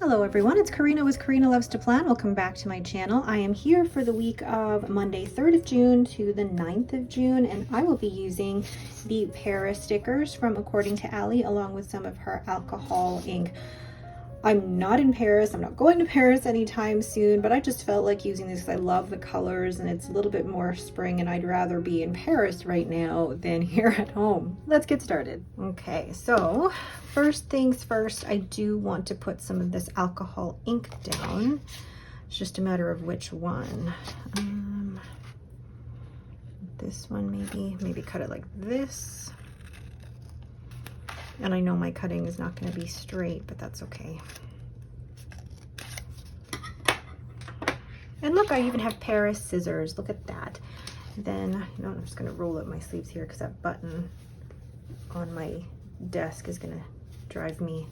Hello everyone, it's Karina with Karina Loves to Plan. Welcome back to my channel. I am here for the week of Monday 3rd of June to the 9th of June, and I will be using the Paris stickers from According to Allie along with some of her alcohol ink. I'm not in Paris, I'm not going to Paris anytime soon, but I just felt like using this because I love the colors and it's a little bit more spring, and I'd rather be in Paris right now than here at home. Let's get started. Okay, so first things first, I do want to put some of this alcohol ink down. It's just a matter of which one. This one maybe cut it like this. And I know my cutting is not going to be straight, but that's okay. And look, I even have Paris scissors. Look at that. Then, I'm just going to roll up my sleeves here because that button on my desk is going to drive me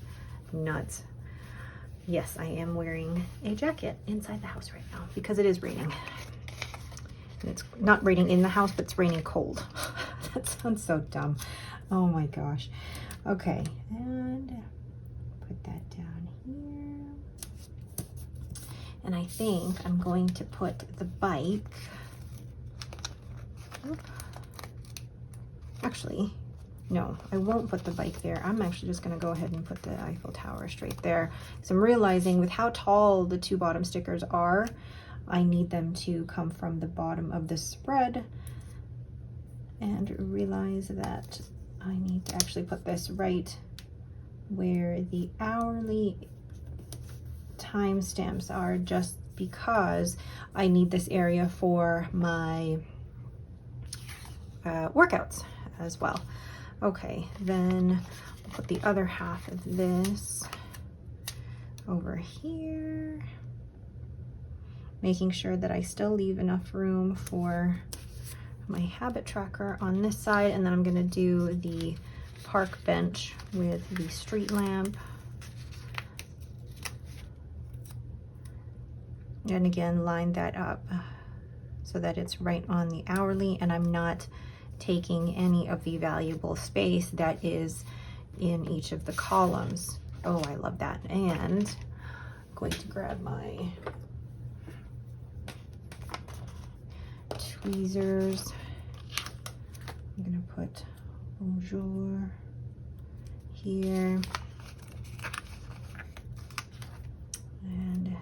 nuts. Yes, I am wearing a jacket inside the house right now because it is raining. And it's not raining in the house, but it's raining cold. That sounds so dumb. Oh my gosh. Okay, and put that down here. And I think I'm going to put the bike. Actually, no, I won't put the bike there. I'm actually just going to go ahead and put the Eiffel Tower straight there. So I'm realizing with how tall the two bottom stickers are, I need them to come from the bottom of the spread, and realize that I need to actually put this right where the hourly timestamps are, just because I need this area for my workouts as well. Okay, then I'll put the other half of this over here, making sure that I still leave enough room for my habit tracker on this side, and then I'm going to do the park bench with the street lamp. And again, line that up so that it's right on the hourly, and I'm not taking any of the valuable space that is in each of the columns. Oh, I love that. And I'm going to grab my tweezers. I'm gonna put bonjour here and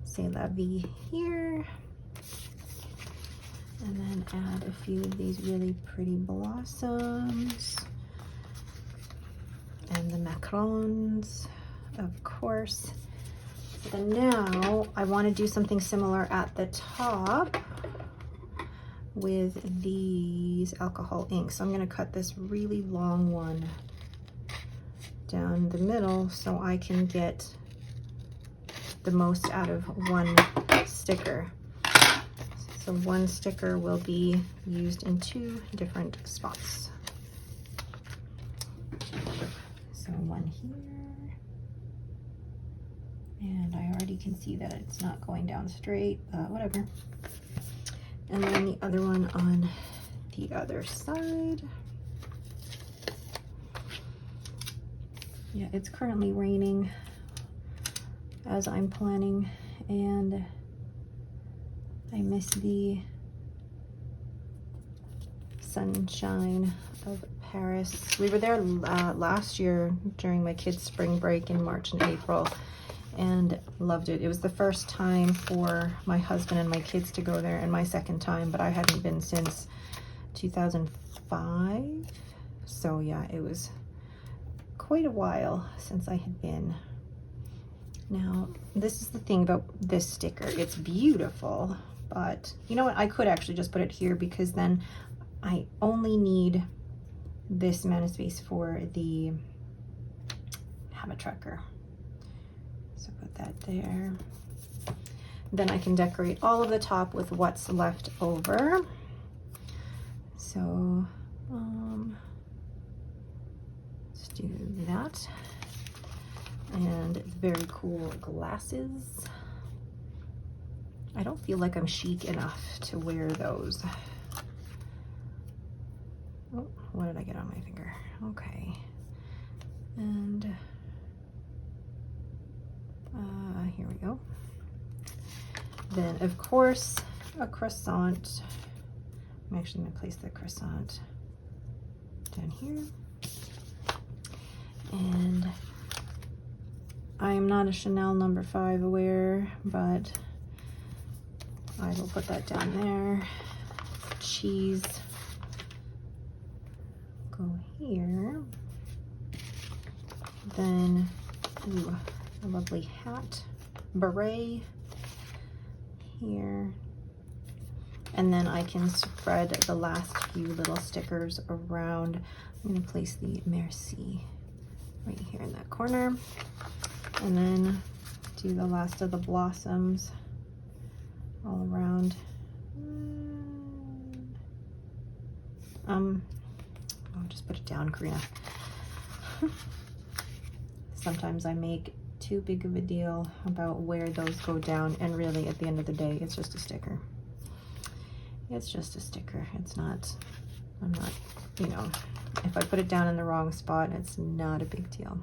c'est la vie here, and then add a few of these really pretty blossoms and the macarons, of course. So then now I want to do something similar at the top with these alcohol inks. So I'm going to cut this really long one down the middle so I can get the most out of one sticker. So one sticker will be used in two different spots. So one here, and I already can see that it's not going down straight, but whatever. And then the other one on the other side. Yeah, it's currently raining as I'm planning, and I miss the sunshine of Paris. We were there last year during my kids' spring break in March and April, and loved it. It was the first time for my husband and my kids to go there, and my second time, but I hadn't been since 2005. So yeah, it was quite a while since I had been. Now, this is the thing about this sticker. It's beautiful, but you know what? I could actually just put it here because then I only need this amount of space for the habit tracker. So put that there. Then I can decorate all of the top with what's left over. So let's do that. And very cool glasses. I don't feel like I'm chic enough to wear those. Oh, what did I get on my finger? Okay. And Here we go. Then, of course, a croissant. I'm actually going to place the croissant down here. And I am not a Chanel number 5 aware, but I will put that down there. Cheese go here. Then, ooh, a lovely hat, beret here. And then I can spread the last few little stickers around. I'm going to place the Merci right here in that corner. And then do the last of the blossoms all around. I'll just put it down, Karina. Sometimes I make too big of a deal about where those go down, and really at the end of the day, it's just a sticker. It's just a sticker. It's not, I'm not, you know, if I put it down in the wrong spot, it's not a big deal.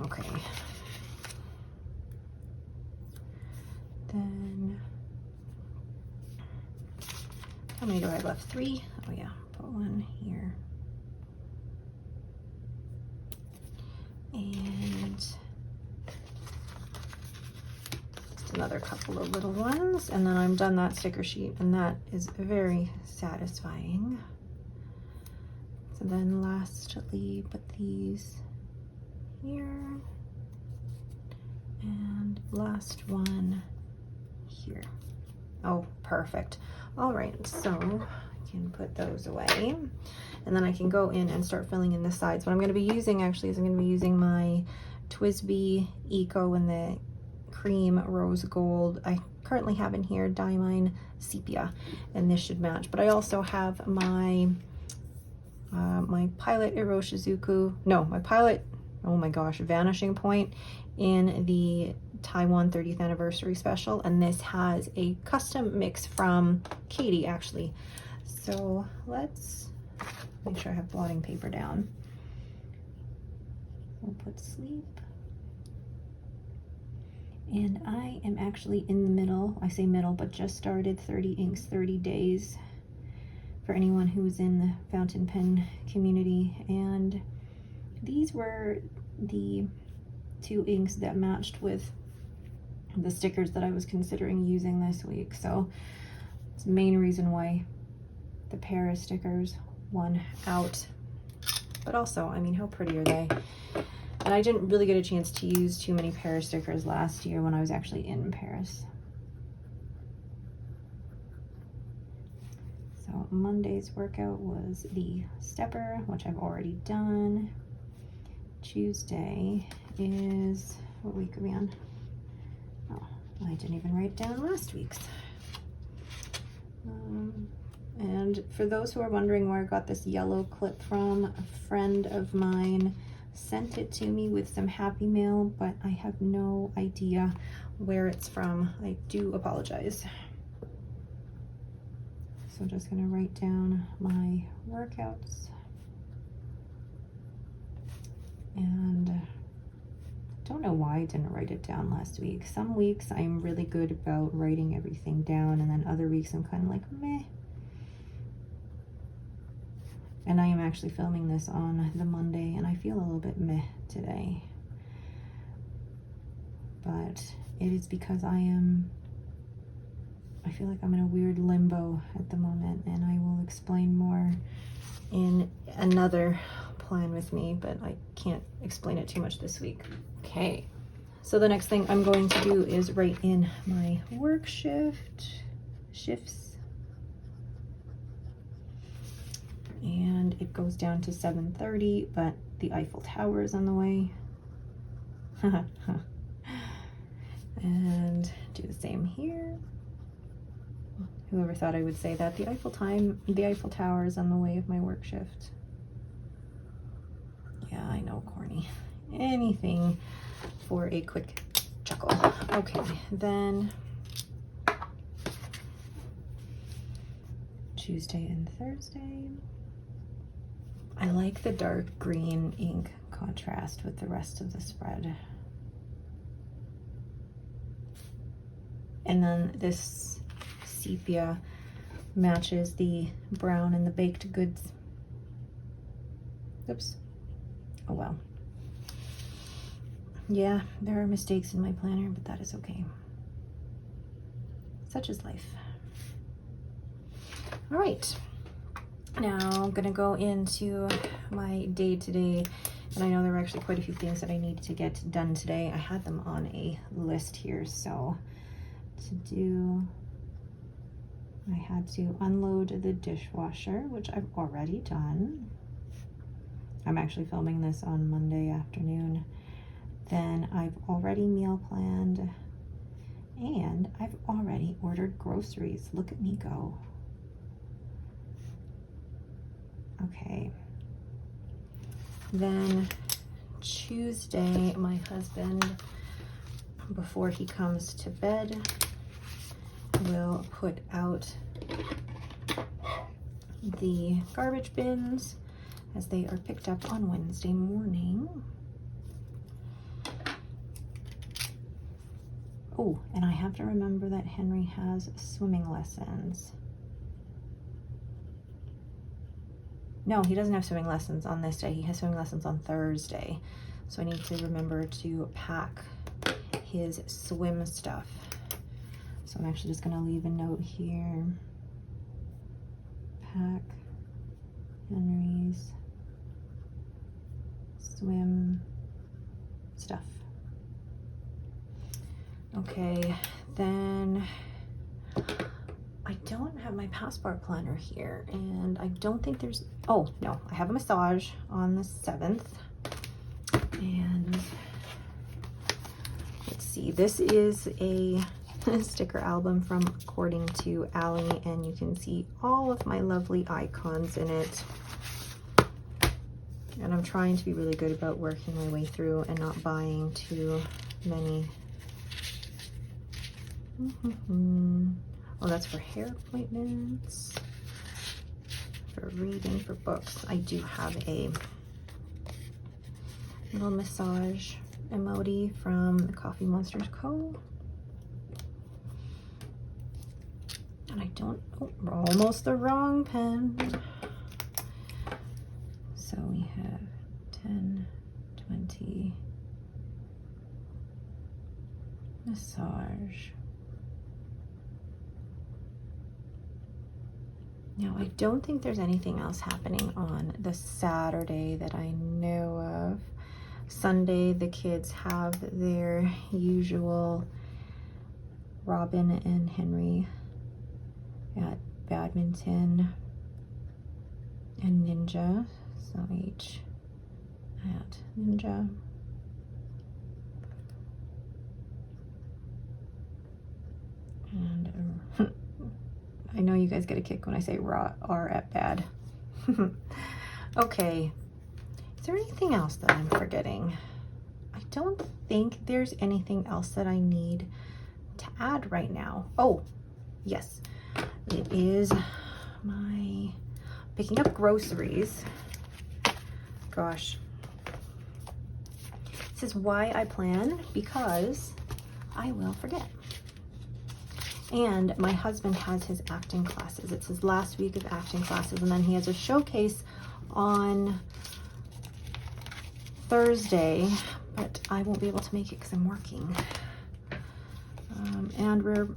Okay. Then, how many do I have left? 3? Oh yeah, put one here. And just another couple of little ones, and then I'm done that sticker sheet, and that is very satisfying. So then lastly, put these here, and last one here. Oh, perfect. All right, so I can put those away, and then I can go in and start filling in the sides. What I'm going to be using actually is I'm going to be using my TWSBI Eco in the cream rose gold. I currently have in here Diamine Sepia, and this should match. But I also have my my Pilot Iroshizuku, no, my Pilot, oh my gosh, Vanishing Point in the Taiwan 30th anniversary special, and this has a custom mix from Katie actually. So let's make sure I have blotting paper down. We'll put sleep. And I am actually in the middle, I say middle, but just started 30 Inks 30 days for anyone who's in the fountain pen community. And these were the 2 inks that matched with the stickers that I was considering using this week. So it's the main reason why the pair of stickers won out. But also, I mean, how pretty are they? And I didn't really get a chance to use too many Paris stickers last year when I was actually in Paris. So Monday's workout was the stepper, which I've already done. Tuesday is, what week are we on? Oh, I didn't even write down last week's. And for those who are wondering where I got this yellow clip from, a friend of mine sent it to me with some Happy Mail, but I have no idea where it's from. I do apologize. So just gonna write down my workouts. And don't know why I didn't write it down last week. Some weeks I'm really good about writing everything down, and then other weeks I'm kind of like, meh. And I am actually filming this on the Monday, and I feel a little bit meh today. But it is because I feel like I'm in a weird limbo at the moment, and I will explain more in another plan with me, but I can't explain it too much this week. Okay, so the next thing I'm going to do is write in my work shifts. And it goes down to 7:30, but the Eiffel Tower is on the way. And do the same here. Whoever thought I would say that? The Eiffel Tower is on the way of my work shift. Yeah, I know, corny. Anything for a quick chuckle. Okay, then Tuesday and Thursday. I like the dark green ink contrast with the rest of the spread. And then this sepia matches the brown and the baked goods. Oops. Oh well. Yeah, there are mistakes in my planner, but that is okay. Such is life. All right. Now I'm gonna go into my day today, and I know there were actually quite a few things that I need to get done today. I had them on a list here, so to do, I had to unload the dishwasher, which I've already done. I'm actually filming this on Monday afternoon. Then I've already meal planned, and I've already ordered groceries. Look at me go. Okay. Then Tuesday, my husband, before he comes to bed, will put out the garbage bins as they are picked up on Wednesday morning. Oh, and I have to remember that Henry has swimming lessons. No, he doesn't have swimming lessons on this day. He has swimming lessons on Thursday. So I need to remember to pack his swim stuff. So I'm actually just gonna leave a note here. Pack Henry's swim stuff. Okay, then I don't have my passport planner here, and I don't think there's, oh no, I have a massage on the 7th. And let's see, this is a sticker album from According to Allie, and you can see all of my lovely icons in it. And I'm trying to be really good about working my way through and not buying too many. Oh, that's for hair appointments, for reading, for books. I do have a little massage emoji from Coffee Monsters Co. And I don't, oh, almost the wrong pen. So we have 10, 20, massage. Now, I don't think there's anything else happening on the Saturday that I know of. Sunday, the kids have their usual Robin and Henry at badminton and ninja. So each at ninja. And I know you guys get a kick when I say R at bad. Okay, is there anything else that I'm forgetting? I don't think there's anything else that I need to add right now. Oh, yes, it is my picking up groceries. Gosh, this is why I plan, because I will forget. And my husband has his acting classes. It's his last week of acting classes, and then he has a showcase on Thursday, but I won't be able to make it because I'm working. And we're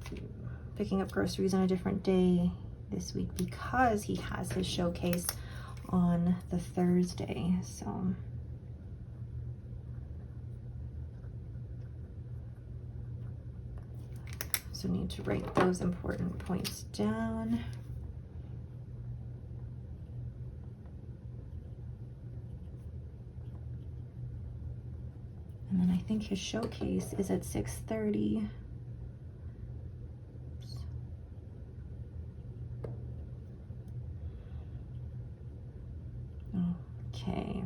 picking up groceries on a different day this week because he has his showcase on the Thursday. So need to write those important points down. And then I think his showcase is at 6:30. Okay.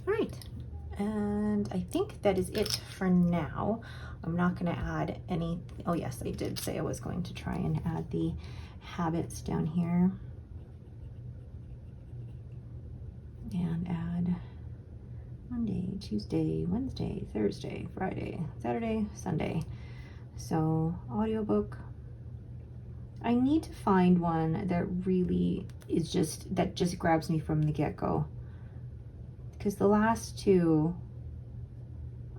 All right. And I think that is it for now. I'm not going to add any. Oh yes, I did say I was going to try and add the habits down here. and add Monday, Tuesday, Wednesday, Thursday, Friday, Saturday, Sunday. So audiobook. I need to find one that really is that just grabs me from the get-go. Because the last two,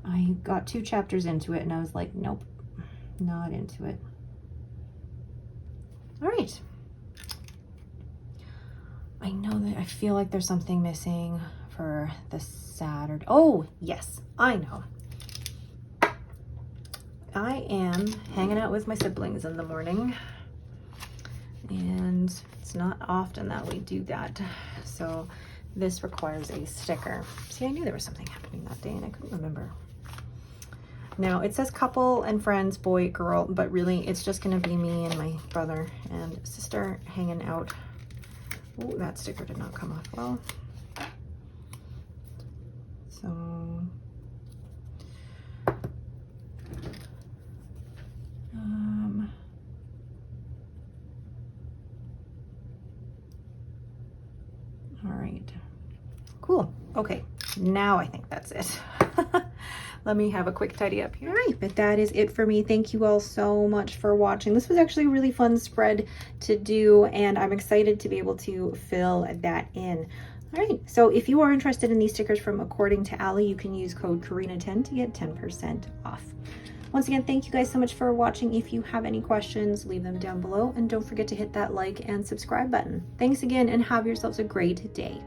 I got 2 chapters into it and I was like, nope, not into it. All right. I know that I feel like there's something missing for the Saturday. Oh, yes, I know. I am hanging out with my siblings in the morning, and it's not often that we do that. So this requires a sticker. See, I knew there was something happening that day and I couldn't remember. Now it says couple and friends, boy, girl, but really it's just gonna be me and my brother and sister hanging out. Oh, that sticker did not come off well. So, all right, cool. Okay, now I think that's it. Let me have a quick tidy up here. All right, but that is it for me. Thank you all so much for watching. This was actually a really fun spread to do, and I'm excited to be able to fill that in. All right, so if you are interested in these stickers from According to Allie, you can use code Karina10 to get 10% off. Once again, thank you guys so much for watching. If you have any questions, leave them down below, and don't forget to hit that like and subscribe button. Thanks again, and have yourselves a great day.